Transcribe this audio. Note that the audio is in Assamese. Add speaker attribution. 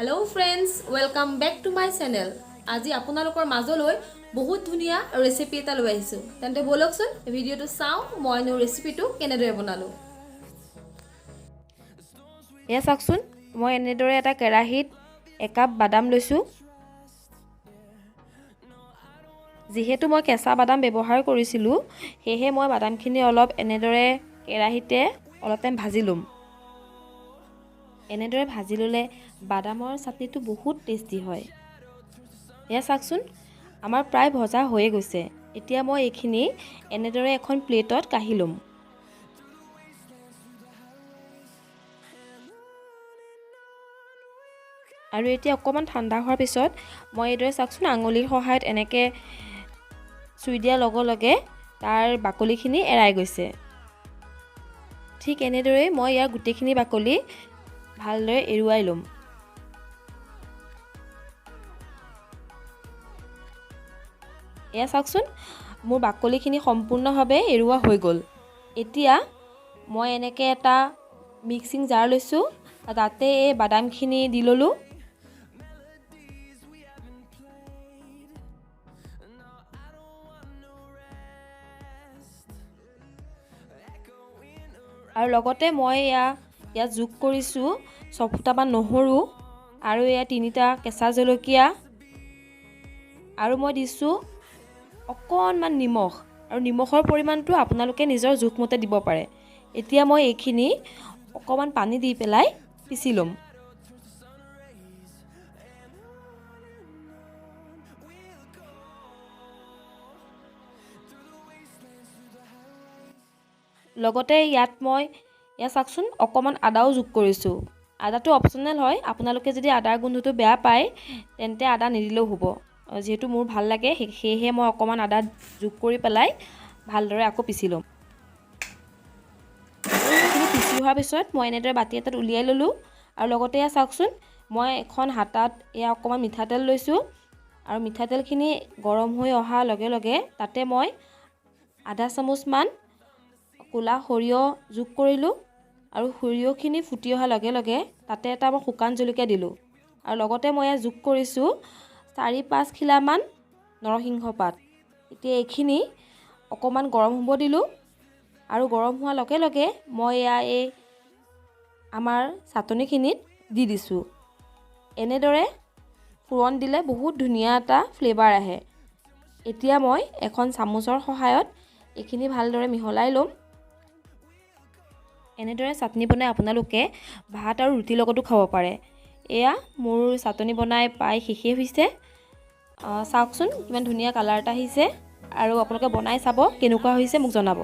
Speaker 1: Hello friends, welcome back to my channel. আজি আপোনালোকৰ মাজলৈ বহুত ধুনিয়া ৰেচিপি এটা লৈ আহিছো। তেন্তে বলকচোন ভিডিওটো চাও মই ৰেচিপিটো কেনেদৰে বনালো।
Speaker 2: এয়া চাওকচোন মই এনেদৰে এটা কেৰাহীত একাপ বাদাম লৈছো। যেহেতু মই কেঁচা বাদাম ব্যৱহাৰ কৰিছিলো সেয়ে মই বাদামখিনি অলপ এনেদৰে কেৰাহীতে অলপ টাইম ভাজি লম। এনেদৰে ভাজি ললে বাদামৰ চাটনিটো বহুত টেষ্টি হয়। এয়া চাওকচোন আমাৰ প্ৰায় ভজা হৈয়ে গৈছে। এতিয়া মই এইখিনি এনেদৰে এখন প্লেটত কাঢ়ি লম। আৰু এতিয়া অকমান ঠাণ্ডা হোৱাৰ পিছত মই এইদৰে চাওকচোন আঙুলিৰ সহায়ত এনেকৈ চুই দিয়াৰ লগে লগে তাৰ বাকলিখিনি এৰাই গৈছে। ঠিক এনেদৰে মই ইয়াৰ গোটেইখিনি বাকলি ভালদৰে এৰুৱাই লম। এয়া চাওকচোন মোৰ বাকলিখিনি সম্পূৰ্ণভাৱে এৰুৱা হৈ গ'ল। এতিয়া মই এনেকৈ এটা মিক্সিং জাৰ লৈছোঁ, তাতে এই বাদামখিনি দি ল'লোঁ। আৰু লগতে মই ইয়াত যোগ কৰিছোঁ 6 ফুটামান নহৰু আৰু এয়া 3টা কেঁচা জলকীয়া আৰু মই দিছোঁ অকণমান নিমখ, আৰু নিমখৰ পৰিমাণটো আপোনালোকে নিজৰ জোখমতে দিব পাৰে। এতিয়া মই এইখিনি অকণমান পানী দি পেলাই পিচি ল'ম। লগতে ইয়াত চাওকচোন অকণমান আদাও যোগ কৰিছোঁ। আদাটো অপচনেল হয়, আপোনালোকে যদি আদাৰ গোন্ধটো বেয়া পায় তেন্তে আদা নিদিলেও হ'ব। যিহেতু মোৰ ভাল লাগে সেয়েহে মই অকণমান আদা যোগ কৰি পেলাই ভালদৰে আকৌ পিচি ল'ম। এইখিনি পিচি হোৱাৰ পিছত মই এনেদৰে বাতি এটাত উলিয়াই ল'লোঁ। আৰু লগতে চাওকচোন মই এখন হাতাত অকণমান মিঠাতেল লৈছোঁ, আৰু মিঠাতেলখিনি গৰম হৈ অহাৰ লগে লগে তাতে মই আধা চামুচমান ক'লা সৰিয়হ যোগ কৰিলোঁ। আৰু সৰিয়হখিনি ফুটি অহাৰ লগে লগে তাতে এটা মই শুকান জলকীয়া দিলোঁ। আৰু লগতে মই যোগ কৰিছোঁ 4-5 খিলামান নৰসিংহ পাত। এতিয়া এইখিনি অকণমান গৰম হ'ব দিলোঁ, আৰু গৰম হোৱাৰ লগে লগে মই এই আমাৰ চাটনিখিনিত দি দিছোঁ। এনেদৰে ফোৰণ দিলে বহুত ধুনীয়া এটা ফ্লেভাৰ আহে। এতিয়া মই এখন চামুচৰ সহায়ত এইখিনি ভালদৰে মিহলাই ল'ম। এনেদৰে চাটনি বনাই আপোনালোকে ভাত আৰু ৰুটিৰ লগতো খাব পাৰে। এয়া মোৰ চাটনি বনাই প্ৰায় শেষেই হৈছে। চাওকচোন কিমান ধুনীয়া কালাৰ এটা আহিছে, আৰু আপোনালোকে বনাই চাব কেনেকুৱা হৈছে মোক জনাব।